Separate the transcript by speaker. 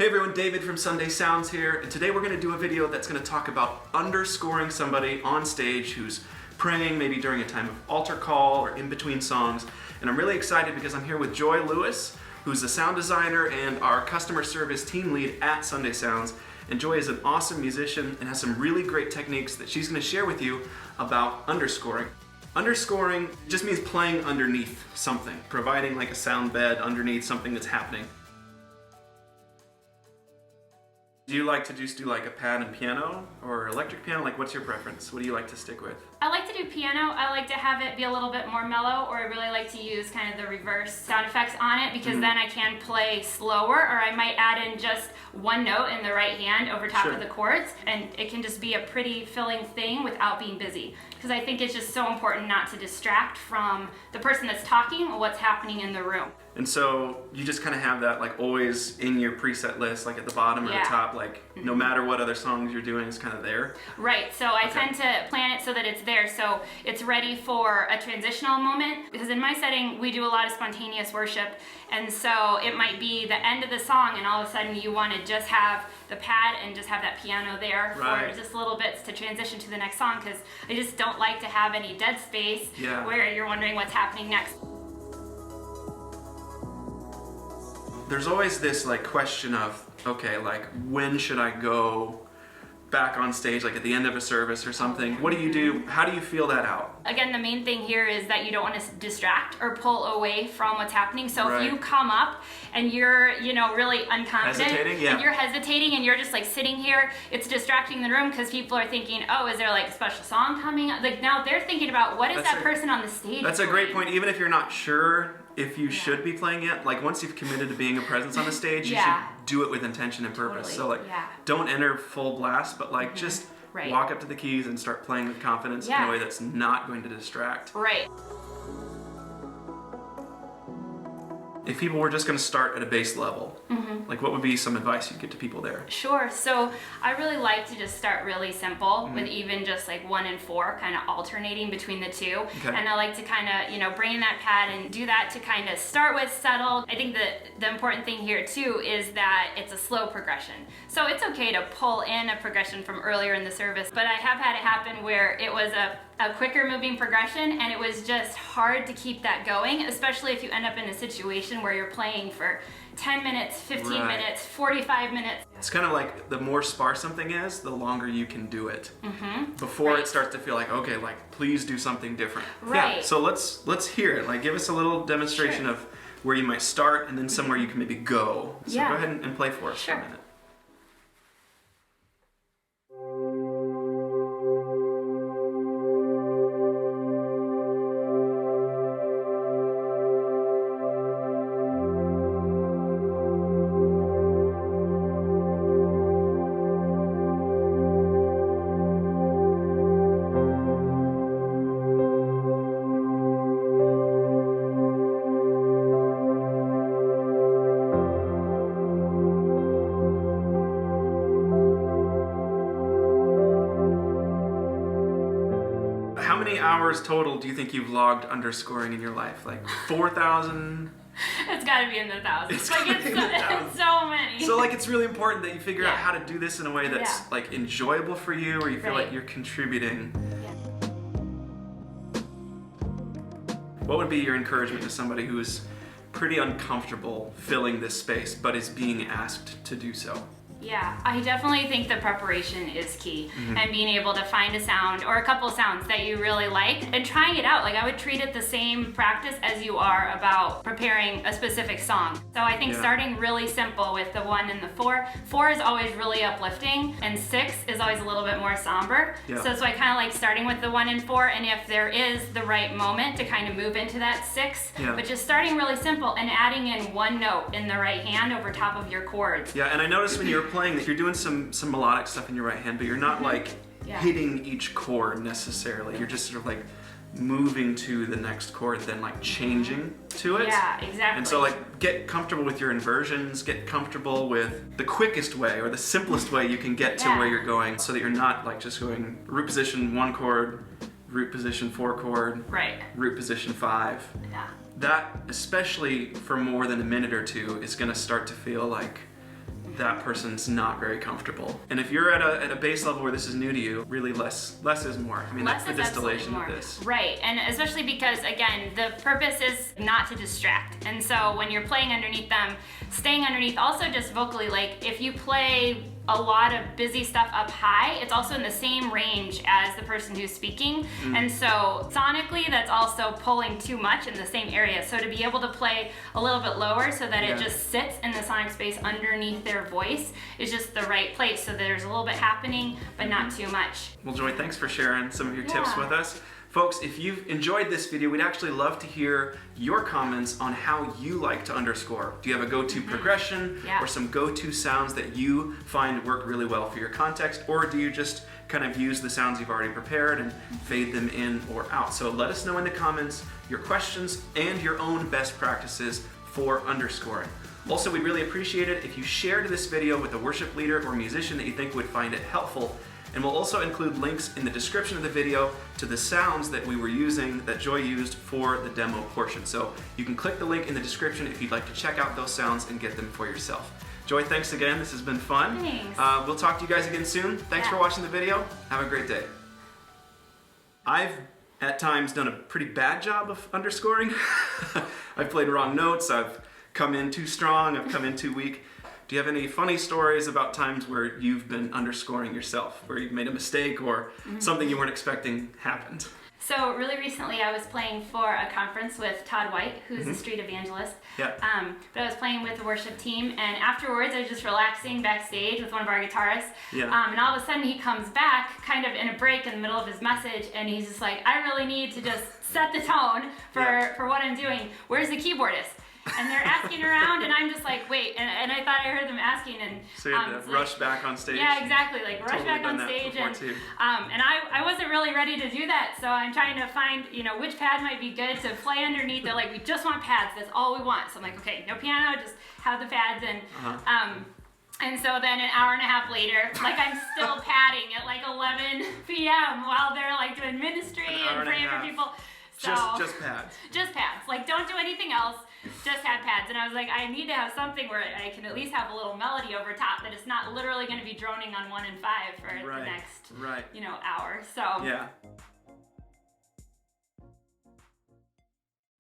Speaker 1: everyone, David from Sunday Sounds here, and today we're going to do a video that's going to talk about underscoring somebody on stage who's praying maybe during a time of altar call or in between songs. And I'm really excited because I'm here with Joy Lewis, who's the sound designer and our customer service team lead at Sunday Sounds. And Joy is an awesome musician and has some really great techniques that she's going to share with you about underscoring. Underscoring just means playing underneath something, providing like a sound bed underneath something that's happening. Do you like to just do like a pad and piano or electric piano? Like, what's your preference? What do you like to stick with?
Speaker 2: I like to do piano. I like to have it be a little bit more mellow, or I really like to use kind of the reverse sound effects on it because then I can play slower, or I might add in just one note in the right hand over top of the chords, and it can just be a pretty filling thing without being busy. Because I think it's just so important not to distract from the person that's talking or what's happening in the room.
Speaker 1: And so you just kind of have that like always in your preset list, like at the bottom or the top, like no matter what other songs you're doing, it's kind of there.
Speaker 2: Right, so I tend to plan it so that it's there, so it's ready for a transitional moment. Because in my setting, we do a lot of spontaneous worship, and so it might be the end of the song and all of a sudden you want to just have the pad and just have that piano there for just little bits to transition to the next song, because I just don't like to have any dead space where you're wondering what's happening next.
Speaker 1: There's always this like question of, okay, like when should I go back on stage, like at the end of a service or something? What do you do? How do you feel that out?
Speaker 2: Again, the main thing here is that you don't want to distract or pull away from what's happening. So if you come up and you're, really unconfident and you're hesitating and you're just like sitting here, it's distracting the room because people are thinking, oh, is there like a special song coming? Like now they're thinking about what is that person on the stage
Speaker 1: That's
Speaker 2: doing?
Speaker 1: a great point. Even if you're not sure if you should be playing it, like once you've committed to being a presence on the stage, you should do it with intention and purpose. So like, don't enter full blast, but like just walk up to the keys and start playing with confidence in a way that's not going to distract.
Speaker 2: Right.
Speaker 1: If people were just going to start at a base level, like what would be some advice you'd give to people there?
Speaker 2: Sure. So I really like to just start really simple with even just like 1 and 4, kind of alternating between the two. And I like to kind of, bring in that pad and do that to kind of start with settled. I think that the important thing here too is that it's a slow progression. So it's okay to pull in a progression from earlier in the service, but I have had it happen where it was a quicker moving progression and it was just hard to keep that going, especially if you end up in a situation where you're playing for 10 minutes, 15 minutes, 45 minutes. It's
Speaker 1: kind of like the more sparse something is, the longer you can do it. Before it starts to feel like, okay, like please do something different. Yeah, so let's hear it. Like give us a little demonstration of where you might start and then somewhere you can maybe go. So go ahead and play for us for a minute. How many hours total do you think you've logged underscoring in your life? Like 4,000?
Speaker 2: It's got to be in the thousands. It's so many.
Speaker 1: So like it's really important that you figure out how to do this in a way that's like enjoyable for you, or you feel like you're contributing. What would be your encouragement to somebody who is pretty uncomfortable filling this space but is being asked to do so?
Speaker 2: Yeah, I definitely think the preparation is key, and being able to find a sound or a couple sounds that you really like and trying it out. Like I would treat it the same practice as you are about preparing a specific song. So I think starting really simple with the 1 and the 4. 4 is always really uplifting and 6 is always a little bit more somber. So I kind of like starting with the 1 and 4, and if there is the right moment to kind of move into that 6, but just starting really simple and adding in one note in the right hand over top of your chords.
Speaker 1: Yeah, and I noticed when you're playing that you're doing some melodic stuff in your right hand, but you're not like hitting each chord necessarily. You're just sort of like moving to the next chord, then like changing to it.
Speaker 2: Yeah, exactly.
Speaker 1: And so like get comfortable with your inversions, get comfortable with the quickest way or the simplest way you can get to where you're going, so that you're not like just going root position 1 chord, root position 4 chord, root position 5. That, especially for more than a minute or two, is gonna start to feel like that person's not very comfortable. And if you're at a base level where this is new to you, really less is more. I mean,
Speaker 2: Less
Speaker 1: that's the
Speaker 2: is
Speaker 1: distillation
Speaker 2: absolutely
Speaker 1: of
Speaker 2: more.
Speaker 1: this.
Speaker 2: Right, and especially because, again, the purpose is not to distract. And so when you're playing underneath them, staying underneath, also just vocally, like if you play a lot of busy stuff up high, it's also in the same range as the person who's speaking. And so sonically, that's also pulling too much in the same area. So to be able to play a little bit lower so that it just sits in the sonic space underneath their voice is just the right place. So there's a little bit happening, but not too much.
Speaker 1: Well, Joy, thanks for sharing some of your tips with us. Folks, if you've enjoyed this video, we'd actually love to hear your comments on how you like to underscore. Do you have a go-to progression or some go-to sounds that you find work really well for your context, or do you just kind of use the sounds you've already prepared and fade them in or out? So let us know in the comments your questions and your own best practices for underscoring. Also, we'd really appreciate it if you shared this video with a worship leader or musician that you think would find it helpful. And we'll also include links in the description of the video to the sounds that we were using, that Joy used for the demo portion. So you can click the link in the description if you'd like to check out those sounds and get them for yourself. Joy, thanks again. This has been fun.
Speaker 2: Thanks.
Speaker 1: We'll talk to you guys again soon. Thanks for watching the video. Have a great day. I've at times done a pretty bad job of underscoring. I've played wrong notes. I've come in too strong. I've come in too weak. Do you have any funny stories about times where you've been underscoring yourself, where you've made a mistake or something you weren't expecting happened?
Speaker 2: So really recently I was playing for a conference with Todd White, who's a street evangelist. But I was playing with the worship team, and afterwards I was just relaxing backstage with one of our guitarists. And all of a sudden he comes back kind of in a break in the middle of his message, and he's just like, I really need to just set the tone for what I'm doing. Where's the keyboardist? And they're asking around, and I'm just like, wait, and I thought I heard them asking, and
Speaker 1: so you had to rush back on stage.
Speaker 2: Yeah, exactly, like rush back on stage, and I wasn't really ready to do that, so I'm trying to find, which pad might be good to play underneath. They're like, we just want pads, that's all we want. So I'm like, okay, no piano, just have the pads, and so then an hour and a half later, like I'm still padding at like 11 p.m. while they're like doing ministry and praying for people. So,
Speaker 1: just pads.
Speaker 2: Just pads. Like, don't do anything else. Just have pads. And I was like, I need to have something where I can at least have a little melody over top that it's not literally going to be droning on 1 and 5 for the next, hour. So.
Speaker 1: Yeah.